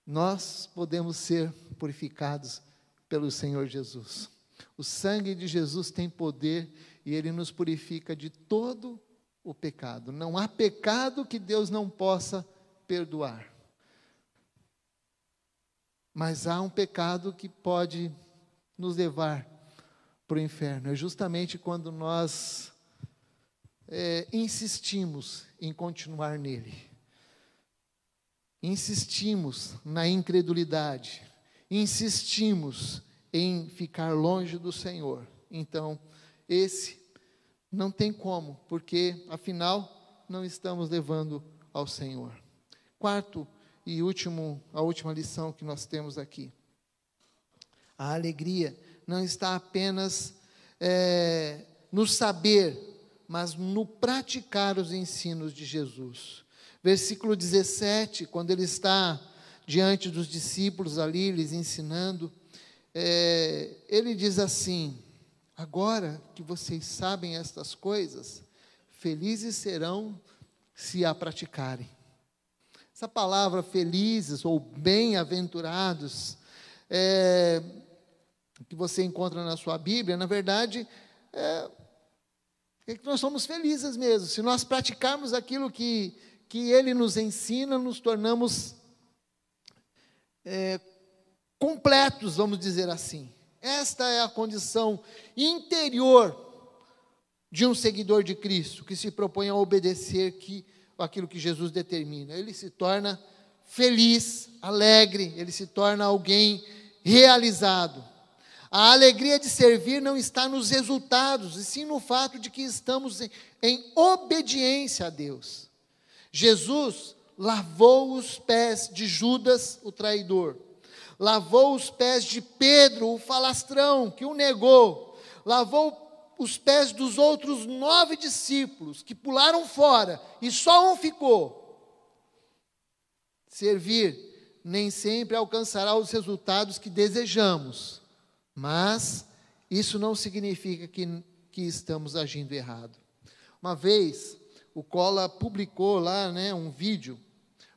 Speaker 1: Nós podemos ser purificados pelo Senhor Jesus. O sangue de Jesus tem poder e Ele nos purifica de todo o pecado. Não há pecado que Deus não possa perdoar. Mas há um pecado que pode nos levar para o inferno. É justamente quando nós insistimos em continuar nele. Insistimos na incredulidade. Insistimos em ficar longe do Senhor. Então, esse não tem como, porque, afinal, não estamos levando ao Senhor. Quarto e a última lição que nós temos aqui. A alegria não está apenas no saber, mas no praticar os ensinos de Jesus. Versículo 17, quando ele está diante dos discípulos ali, lhes ensinando, ele diz assim: agora que vocês sabem estas coisas, felizes serão se a praticarem. Essa palavra felizes ou bem-aventurados que você encontra na sua Bíblia, na verdade, é que nós somos felizes mesmo. Se nós praticarmos aquilo que Ele nos ensina, nos tornamos completos, vamos dizer assim. Esta é a condição interior de um seguidor de Cristo, que se propõe a obedecer aquilo que Jesus determina. Ele se torna feliz, alegre, ele se torna alguém realizado. A alegria de servir não está nos resultados, e sim no fato de que estamos em obediência a Deus. Jesus lavou os pés de Judas, o traidor, lavou os pés de Pedro, o falastrão, que o negou, lavou os pés dos outros 9 discípulos, que pularam fora, e só um ficou. Servir nem sempre alcançará os resultados que desejamos, mas isso não significa que estamos agindo errado. Uma vez, o Cola publicou lá, um vídeo,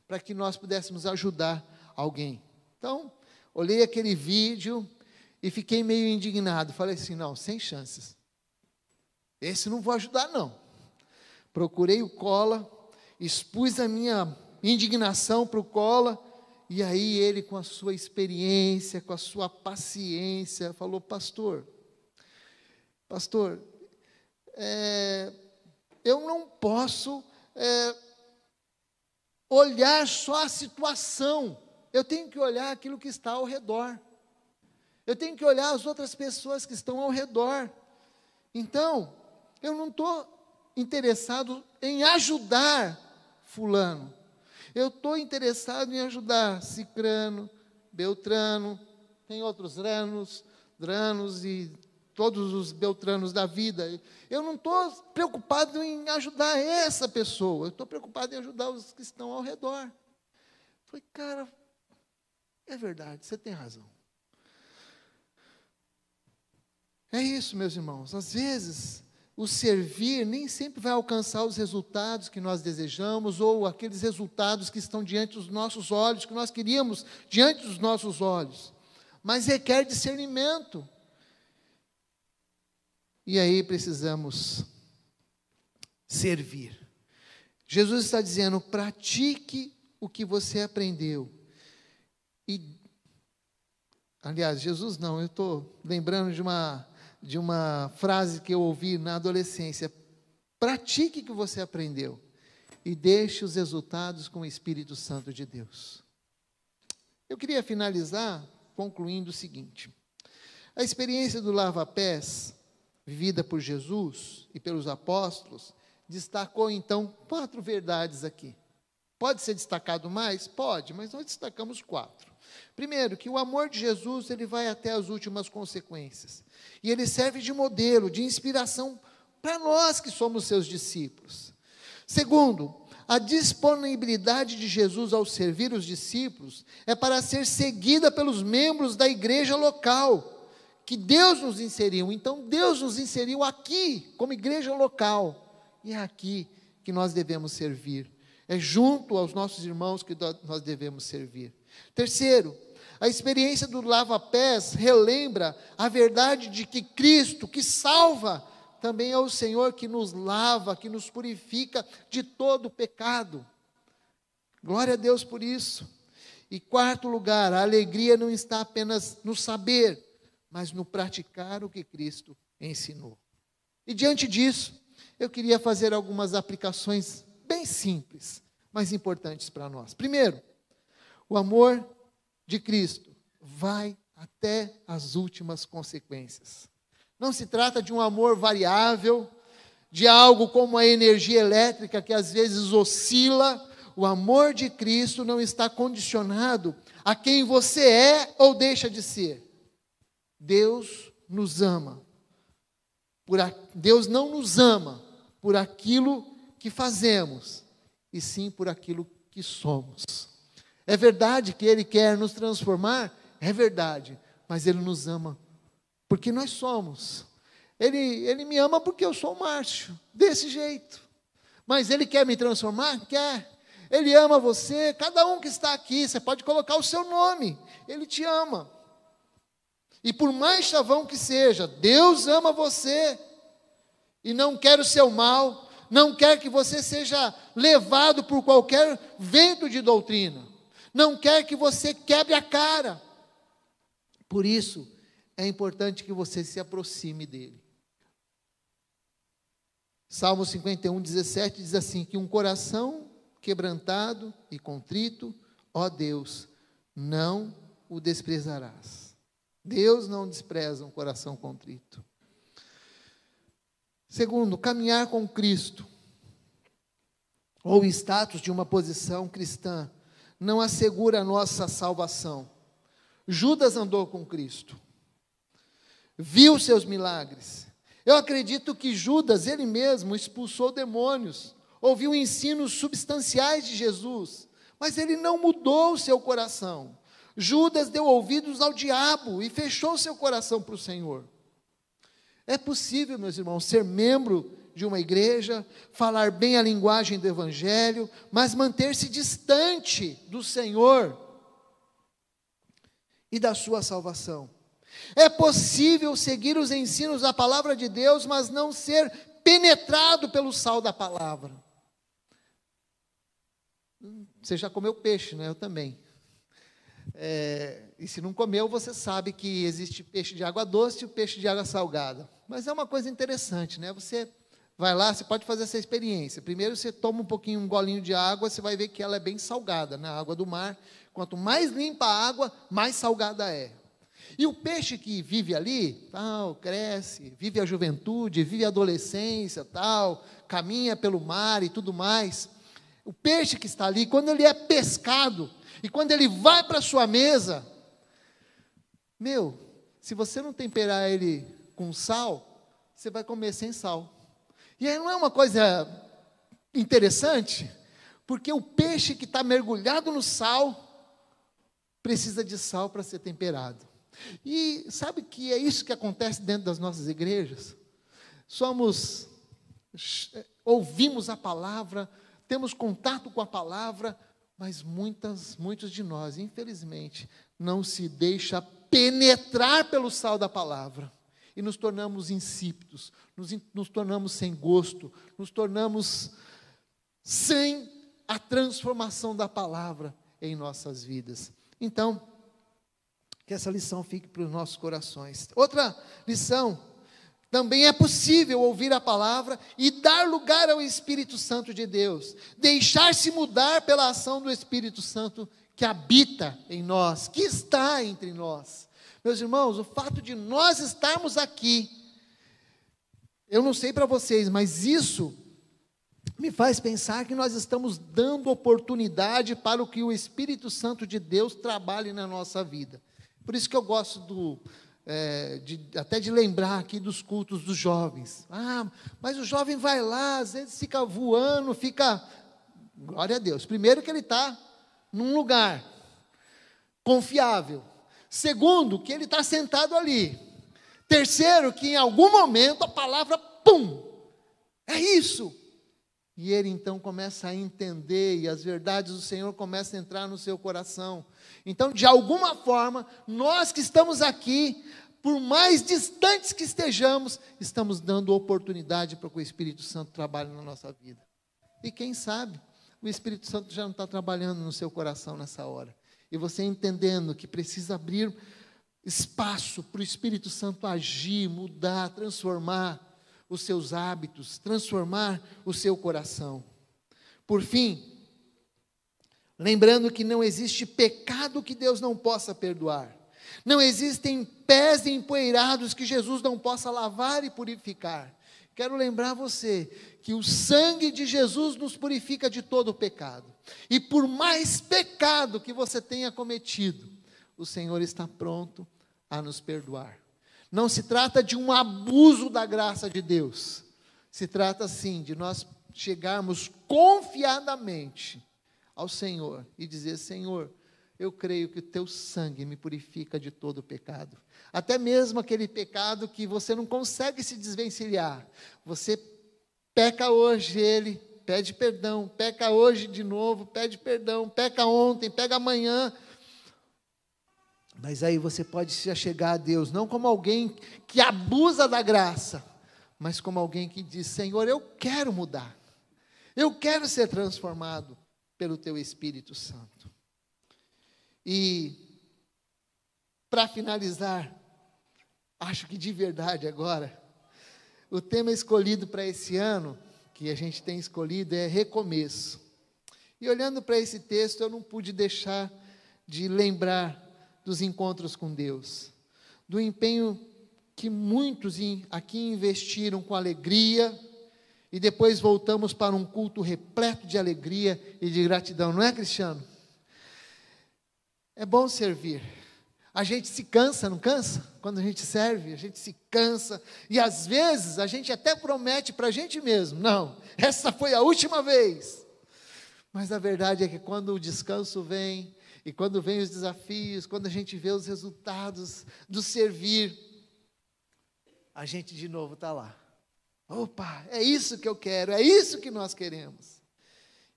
Speaker 1: para que nós pudéssemos ajudar alguém. Então, olhei aquele vídeo e fiquei meio indignado. Falei assim, não, sem chances. Esse não vou ajudar, não. Procurei o Cola, expus a minha indignação para o Cola, e aí ele, com a sua experiência, com a sua paciência, falou, pastor, eu não posso olhar só a situação, eu tenho que olhar aquilo que está ao redor, eu tenho que olhar as outras pessoas que estão ao redor. Então, eu não estou interessado em ajudar fulano, eu estou interessado em ajudar Cicrano, Beltrano, tem outros Dranos e todos os Beltranos da vida. Eu não estou preocupado em ajudar essa pessoa, eu estou preocupado em ajudar os que estão ao redor. Falei, cara, é verdade, você tem razão. É isso, meus irmãos, às vezes o servir nem sempre vai alcançar os resultados que nós desejamos, ou aqueles resultados que estão diante dos nossos olhos, que nós queríamos diante dos nossos olhos, mas requer discernimento. E aí precisamos servir. Jesus está dizendo, pratique o que você aprendeu. Aliás, Jesus não, eu estou lembrando de uma frase que eu ouvi na adolescência. Pratique o que você aprendeu e deixe os resultados com o Espírito Santo de Deus. Eu queria finalizar concluindo o seguinte. A experiência do lava-pés, vivida por Jesus e pelos apóstolos, destacou então 4 verdades aqui. Pode ser destacado mais? Pode, mas nós destacamos 4. Primeiro, que o amor de Jesus, ele vai até as últimas consequências. E ele serve de modelo, de inspiração para nós que somos seus discípulos. Segundo, a disponibilidade de Jesus ao servir os discípulos é para ser seguida pelos membros da igreja local, que Deus nos inseriu. Então, Deus nos inseriu aqui, como igreja local. E é aqui que nós devemos servir. É junto aos nossos irmãos que nós devemos servir. Terceiro, a experiência do lava-pés relembra a verdade de que Cristo, que salva, também é o Senhor que nos lava, que nos purifica de todo pecado. Glória a Deus por isso. E quarto lugar, a alegria não está apenas no saber, mas no praticar o que Cristo ensinou. E diante disso, eu queria fazer algumas aplicações bem simples, mas importantes para nós. Primeiro, o amor de Cristo vai até as últimas consequências. Não se trata de um amor variável, de algo como a energia elétrica que às vezes oscila. O amor de Cristo não está condicionado a quem você é ou deixa de ser. Deus nos ama. Deus não nos ama por aquilo que fazemos, e sim por aquilo que somos. É verdade que Ele quer nos transformar? É verdade, mas Ele nos ama porque nós somos. Ele me ama porque eu sou o Márcio, desse jeito. Mas Ele quer me transformar? Quer. Ele ama você, cada um que está aqui, você pode colocar o seu nome. Ele te ama. E por mais chavão que seja, Deus ama você e não quer o seu mal, não quer que você seja levado por qualquer vento de doutrina, não quer que você quebre a cara. Por isso, é importante que você se aproxime dele. Salmo 51, 17 diz assim, que um coração quebrantado e contrito, ó Deus, não o desprezarás. Deus não despreza um coração contrito. Segundo, caminhar com Cristo, ou o status de uma posição cristã, não assegura a nossa salvação. Judas andou com Cristo, viu seus milagres. Eu acredito que Judas, ele mesmo, expulsou demônios, ouviu ensinos substanciais de Jesus, mas ele não mudou o seu coração. Judas deu ouvidos ao diabo e fechou seu coração para o Senhor. É possível, meus irmãos, ser membro de uma igreja, falar bem a linguagem do Evangelho, mas manter-se distante do Senhor e da sua salvação. É possível seguir os ensinos da palavra de Deus, mas não ser penetrado pelo sal da palavra. Você já comeu peixe, né? Eu também. E se não comeu, você sabe que existe peixe de água doce e o peixe de água salgada. Mas é uma coisa interessante, né? Você vai lá, você pode fazer essa experiência. Primeiro você toma um golinho de água, você vai ver que ela é bem salgada, né? A água do mar. Quanto mais limpa a água, mais salgada é. E o peixe que vive ali, tal, cresce, vive a juventude, vive a adolescência, tal, caminha pelo mar e tudo mais. O peixe que está ali, quando ele é pescado, e quando ele vai para a sua mesa, se você não temperar ele com sal, você vai comer sem sal. E aí não é uma coisa interessante? Porque o peixe que está mergulhado no sal, precisa de sal para ser temperado. E sabe que é isso que acontece dentro das nossas igrejas? Ouvimos a palavra, temos contato com a palavra, mas muitos de nós, infelizmente, não se deixa penetrar pelo sal da palavra. E nos tornamos insípidos, nos tornamos sem gosto, nos tornamos sem a transformação da palavra em nossas vidas. Então, que essa lição fique para os nossos corações. Outra lição, também é possível ouvir a palavra e dar lugar ao Espírito Santo de Deus, deixar-se mudar pela ação do Espírito Santo que habita em nós, que está entre nós. Meus irmãos, o fato de nós estarmos aqui, eu não sei para vocês, mas isso me faz pensar que nós estamos dando oportunidade para o que o Espírito Santo de Deus trabalhe na nossa vida. Por isso que eu gosto até de lembrar aqui dos cultos dos jovens. Mas o jovem vai lá, às vezes fica voando, glória a Deus. Primeiro que ele está num lugar confiável. Segundo, que ele está sentado ali. Terceiro, que em algum momento a palavra, é isso. E ele então começa a entender, e as verdades do Senhor começam a entrar no seu coração. Então, de alguma forma, nós que estamos aqui, por mais distantes que estejamos, estamos dando oportunidade para que o Espírito Santo trabalhe na nossa vida. E quem sabe, o Espírito Santo já não está trabalhando no seu coração nessa hora. E você entendendo que precisa abrir espaço para o Espírito Santo agir, mudar, transformar os seus hábitos, transformar o seu coração. Por fim, lembrando que não existe pecado que Deus não possa perdoar. Não existem pés empoeirados que Jesus não possa lavar e purificar. Quero lembrar você que o sangue de Jesus nos purifica de todo o pecado. E por mais pecado que você tenha cometido, o Senhor está pronto a nos perdoar. Não se trata de um abuso da graça de Deus. Se trata, sim, de nós chegarmos confiadamente ao Senhor e dizer: Senhor, eu creio que o teu sangue me purifica de todo o pecado. Até mesmo aquele pecado que você não consegue se desvencilhar. Você peca hoje, ele pede perdão. Peca hoje de novo, pede perdão. Peca ontem, pega amanhã. Mas aí você pode se achegar a Deus, não como alguém que abusa da graça, mas como alguém que diz: Senhor, eu quero mudar, eu quero ser transformado pelo Teu Espírito Santo. E, para finalizar, acho que de verdade agora, o tema escolhido para esse ano, que a gente tem escolhido, é recomeço. E olhando para esse texto, eu não pude deixar de lembrar dos encontros com Deus, do empenho que muitos aqui investiram com alegria, e depois voltamos para um culto repleto de alegria e de gratidão, não é, Cristiano? É bom servir. A gente se cansa, não cansa? Quando a gente serve, a gente se cansa, e às vezes a gente até promete para a gente mesmo: não, essa foi a última vez. Mas a verdade é que quando o descanso vem, e quando vem os desafios, quando a gente vê os resultados do servir, a gente de novo está lá. Opa, é isso que eu quero, é isso que nós queremos.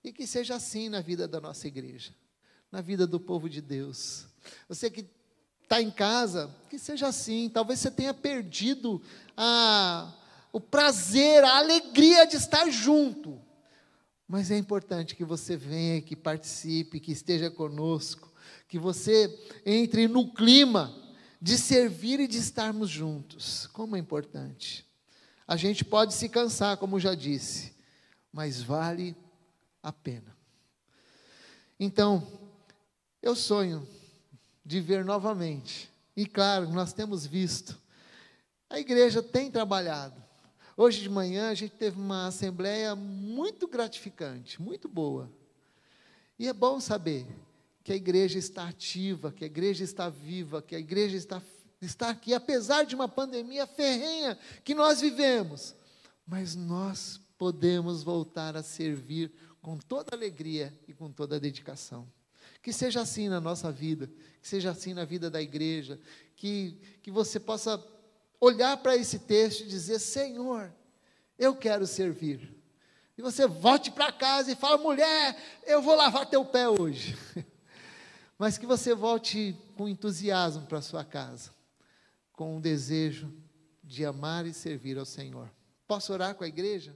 Speaker 1: E que seja assim na vida da nossa igreja, na vida do povo de Deus. Você que está em casa, que seja assim. Talvez você tenha perdido o prazer, a alegria de estar junto. Mas é importante que você venha, que participe, que esteja conosco, que você entre no clima de servir e de estarmos juntos. Como é importante. A gente pode se cansar, como já disse, mas vale a pena. Então, eu sonho de ver novamente, e claro, nós temos visto, a igreja tem trabalhado. Hoje de manhã a gente teve uma assembleia muito gratificante, muito boa. E é bom saber que a igreja está ativa, que a igreja está viva, que a igreja está aqui, apesar de uma pandemia ferrenha que nós vivemos. Mas nós podemos voltar a servir com toda alegria e com toda dedicação. Que seja assim na nossa vida, que seja assim na vida da igreja, que você possa olhar para esse texto e dizer: Senhor, eu quero servir. E você volte para casa e fala: mulher, eu vou lavar teu pé hoje. Mas que você volte com entusiasmo para a sua casa, com um desejo de amar e servir ao Senhor. Posso orar com a igreja?